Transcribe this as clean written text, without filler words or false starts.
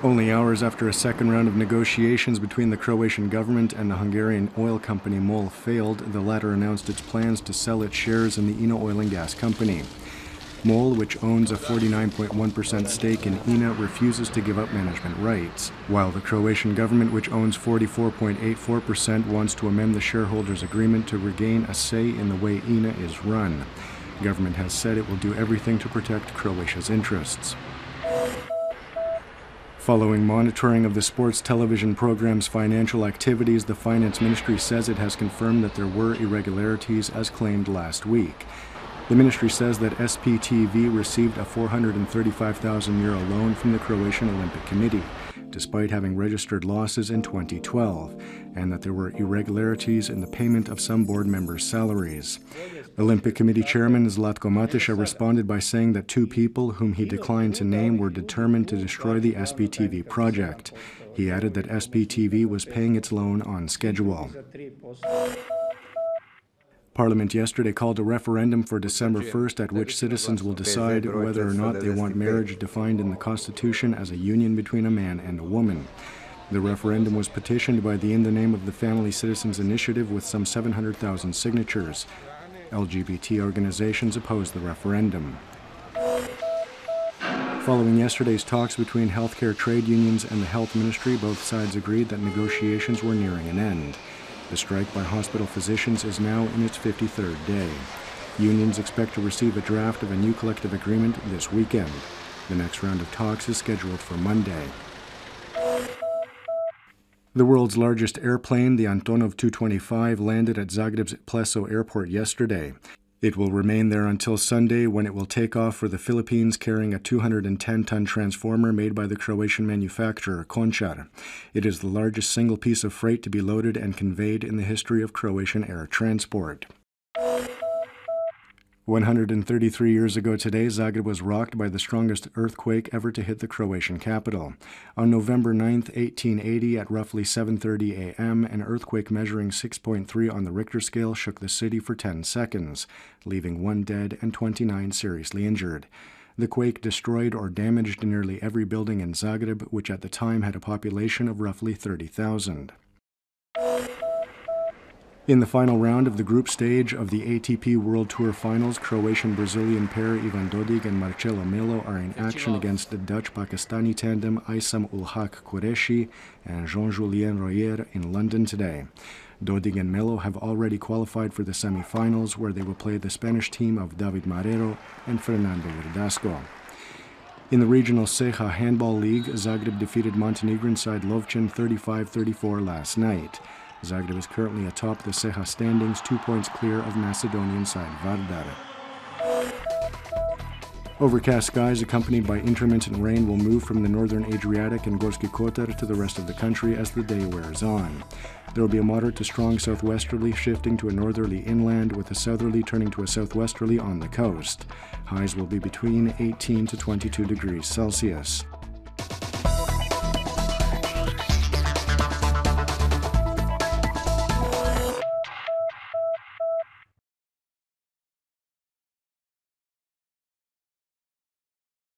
Only hours after a second round of negotiations between the Croatian government and the Hungarian oil company MOL failed, the latter announced its plans to sell its shares in the INA Oil and Gas Company. MOL, which owns a 49.1% stake in INA, refuses to give up management rights, while the Croatian government, which owns 44.84%, wants to amend the shareholders' agreement to regain a say in the way INA is run. The government has said it will do everything to protect Croatia's interests. Following monitoring of the sports television program's financial activities, the Finance Ministry says it has confirmed that there were irregularities as claimed last week. The ministry says that SPTV received a €435,000 loan from the Croatian Olympic Committee, despite having registered losses in 2012, and that there were irregularities in the payment of some board members' salaries. Olympic Committee Chairman Zlatko Mateša responded by saying that two people, whom he declined to name, were determined to destroy the SPTV project. He added that SPTV was paying its loan on schedule. Parliament yesterday called a referendum for December 1st at which citizens will decide whether or not they want marriage defined in the Constitution as a union between a man and a woman. The referendum was petitioned by the In the Name of the Family Citizens Initiative with some 700,000 signatures. LGBT organizations opposed the referendum. Following yesterday's talks between healthcare trade unions and the Health Ministry, both sides agreed that negotiations were nearing an end. The strike by hospital physicians is now in its 53rd day. Unions expect to receive a draft of a new collective agreement this weekend. The next round of talks is scheduled for Monday. The world's largest airplane, the Antonov 225, landed at Zagreb's Pleso Airport yesterday. It will remain there until Sunday, when it will take off for the Philippines, carrying a 210-ton transformer made by the Croatian manufacturer Končar. It is the largest single piece of freight to be loaded and conveyed in the history of Croatian air transport. 133 years ago today, Zagreb was rocked by the strongest earthquake ever to hit the Croatian capital. On November 9, 1880, at roughly 7:30 a.m., an earthquake measuring 6.3 on the Richter scale shook the city for 10 seconds, leaving 1 dead and 29 seriously injured. The quake destroyed or damaged nearly every building in Zagreb, which at the time had a population of roughly 30,000. In the final round of the group stage of the ATP World Tour Finals, Croatian-Brazilian pair Ivan Dodig and Marcelo Melo are in action against the Dutch-Pakistani tandem Aysam ul Haq Qureshi and Jean-Julien Royer in London today. Dodig and Melo have already qualified for the semi-finals, where they will play the Spanish team of David Marrero and Fernando Verdasco. In the regional Ceja Handball League, Zagreb defeated Montenegrin side Lovćen 35-34 last night. Zagreb is currently atop the Ceja standings, 2 points clear of Macedonian side Vardar. Overcast skies accompanied by intermittent rain will move from the northern Adriatic and Gorski Kotar to the rest of the country as the day wears on. There will be a moderate to strong southwesterly shifting to a northerly inland, with a southerly turning to a southwesterly on the coast. Highs will be between 18 to 22 degrees Celsius.